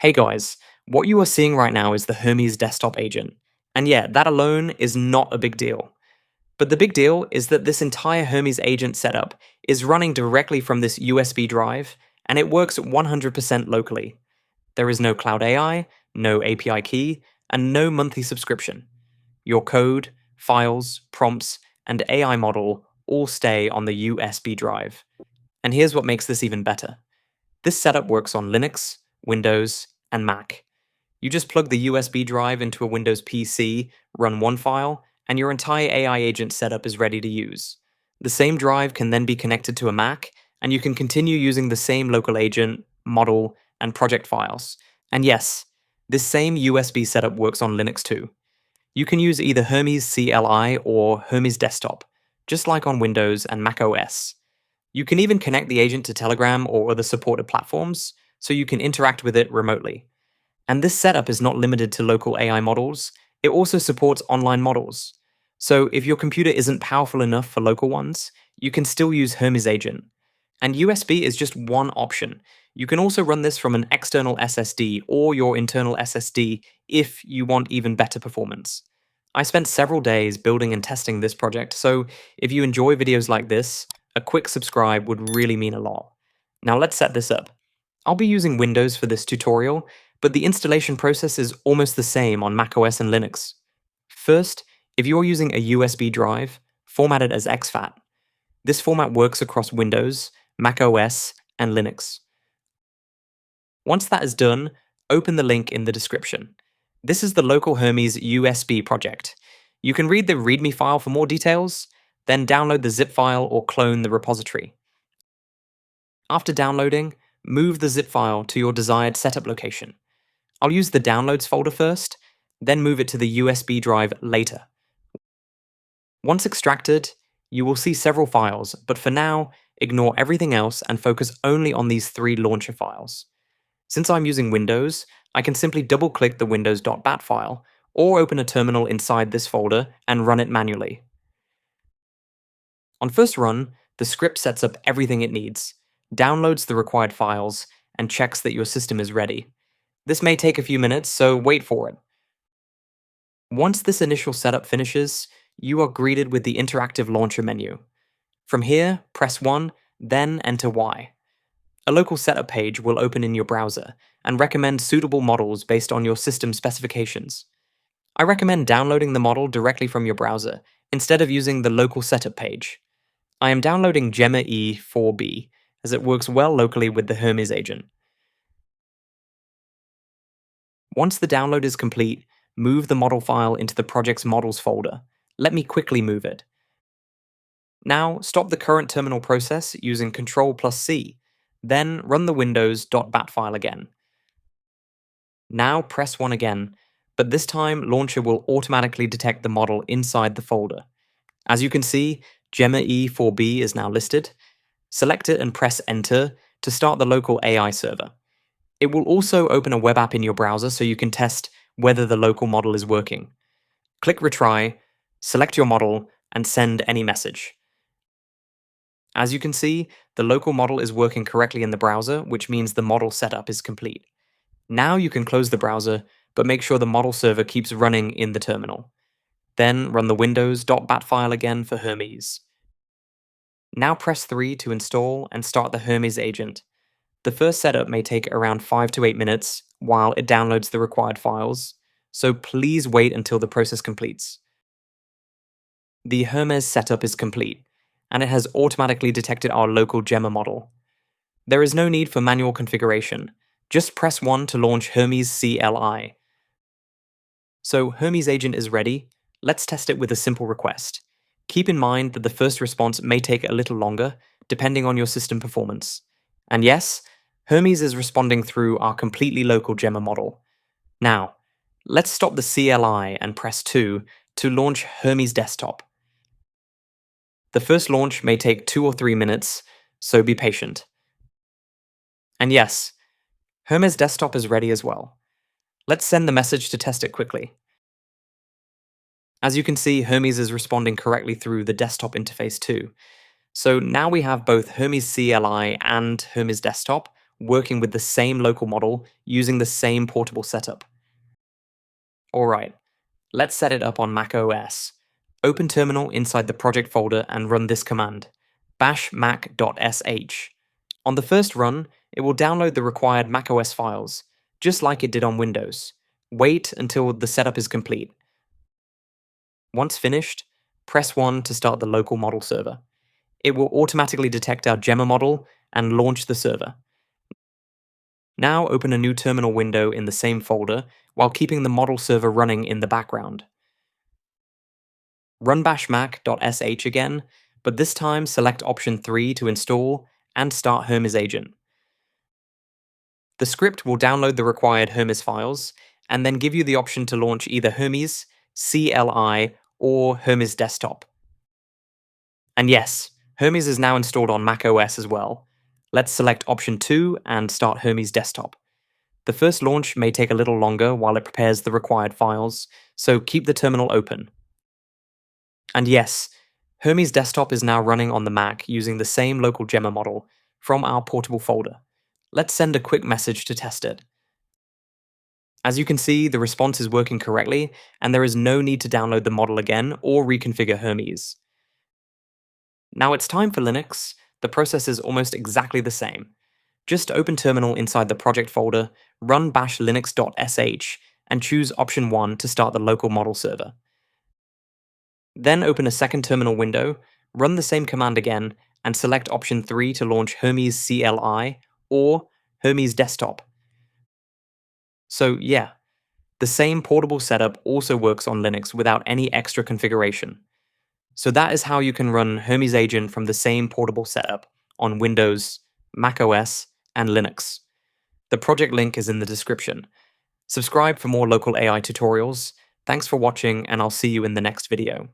Hey guys, what you are seeing right now is the Hermes Desktop agent. And yeah, that alone is not a big deal. But the big deal is that this entire Hermes agent setup is running directly from this USB drive, and it works 100% locally. There is no cloud AI, no API key, and no monthly subscription. Your code, files, prompts, and AI model all stay on the USB drive. And here's what makes this even better. This setup works on Linux, Windows, and Mac. You just plug the USB drive into a Windows PC, run one file, and your entire AI agent setup is ready to use. The same drive can then be connected to a Mac, and you can continue using the same local agent, model, and project files. And yes, this same USB setup works on Linux too. You can use either Hermes CLI or Hermes Desktop, just like on Windows and macOS. You can even connect the agent to Telegram or other supported platforms, so you can interact with it remotely. And this setup is not limited to local AI models, it also supports online models. So if your computer isn't powerful enough for local ones, you can still use Hermes Agent. And USB is just one option. You can also run this from an external SSD or your internal SSD if you want even better performance. I spent several days building and testing this project, so if you enjoy videos like this, a quick subscribe would really mean a lot. Now let's set this up. I'll be using Windows for this tutorial, but the installation process is almost the same on macOS and Linux. First, if you're using a USB drive, format it as exFAT. This format works across Windows, macOS, and Linux. Once that is done, open the link in the description. This is the local Hermes USB project. You can read the README file for more details, then download the zip file or clone the repository. After downloading, move the zip file to your desired setup location. I'll use the Downloads folder first, then move it to the USB drive later. Once extracted, you will see several files, but for now, ignore everything else and focus only on these three launcher files. Since I'm using Windows, I can simply double-click the windows.bat file, or open a terminal inside this folder and run it manually. On first run, the script sets up everything it needs, downloads the required files, and checks that your system is ready. This may take a few minutes, so wait for it. Once this initial setup finishes, you are greeted with the interactive launcher menu. From here, press 1, then enter Y. A local setup page will open in your browser and recommend suitable models based on your system specifications. I recommend downloading the model directly from your browser instead of using the local setup page. I am downloading Gemma E4B as it works well locally with the Hermes agent. Once the download is complete, move the model file into the project's models folder. Let me quickly move it. Now, stop the current terminal process using Ctrl+C, then run the windows.bat file again. Now press 1 again, but this time Launcher will automatically detect the model inside the folder. As you can see, Gemma E4B is now listed. Select it and press Enter to start the local AI server. It will also open a web app in your browser so you can test whether the local model is working. Click Retry, select your model, and send any message. As you can see, the local model is working correctly in the browser, which means the model setup is complete. Now you can close the browser, but make sure the model server keeps running in the terminal. Then run the windows.bat file again for Hermes. Now press 3 to install and start the Hermes agent. The first setup may take around 5 to 8 minutes while it downloads the required files, so please wait until the process completes. The Hermes setup is complete, and it has automatically detected our local Gemma model. There is no need for manual configuration. Just press 1 to launch Hermes CLI. So Hermes Agent is ready. Let's test it with a simple request. Keep in mind that the first response may take a little longer, depending on your system performance. And yes, Hermes is responding through our completely local Gemma model. Now, let's stop the CLI and press 2 to launch Hermes Desktop. The first launch may take 2 or 3 minutes, so be patient. And yes, Hermes Desktop is ready as well. Let's send the message to test it quickly. As you can see, Hermes is responding correctly through the desktop interface too. So now we have both Hermes CLI and Hermes Desktop working with the same local model using the same portable setup. Alright, let's set it up on macOS. Open Terminal inside the project folder and run this command, bash mac.sh. On the first run, it will download the required macOS files, just like it did on Windows. Wait until the setup is complete. Once finished, press 1 to start the local model server. It will automatically detect our Gemma model and launch the server. Now open a new terminal window in the same folder while keeping the model server running in the background. Run bashmac.sh again, but this time select option 3 to install and start Hermes Agent. The script will download the required Hermes files and then give you the option to launch either Hermes, CLI, or Hermes Desktop. And yes, Hermes is now installed on macOS as well. Let's select option 2 and start Hermes Desktop. The first launch may take a little longer while it prepares the required files, so keep the terminal open. And yes, Hermes Desktop is now running on the Mac using the same local Gemma model from our portable folder. Let's send a quick message to test it. As you can see, the response is working correctly, and there is no need to download the model again or reconfigure Hermes. Now it's time for Linux. The process is almost exactly the same. Just open Terminal inside the project folder, run bash linux.sh, and choose option 1 to start the local model server. Then open a second terminal window, run the same command again, and select option 3 to launch Hermes CLI or Hermes Desktop. So yeah, the same portable setup also works on Linux without any extra configuration. So that is how you can run Hermes Agent from the same portable setup on Windows, macOS, and Linux. The project link is in the description. Subscribe for more local AI tutorials. Thanks for watching, and I'll see you in the next video.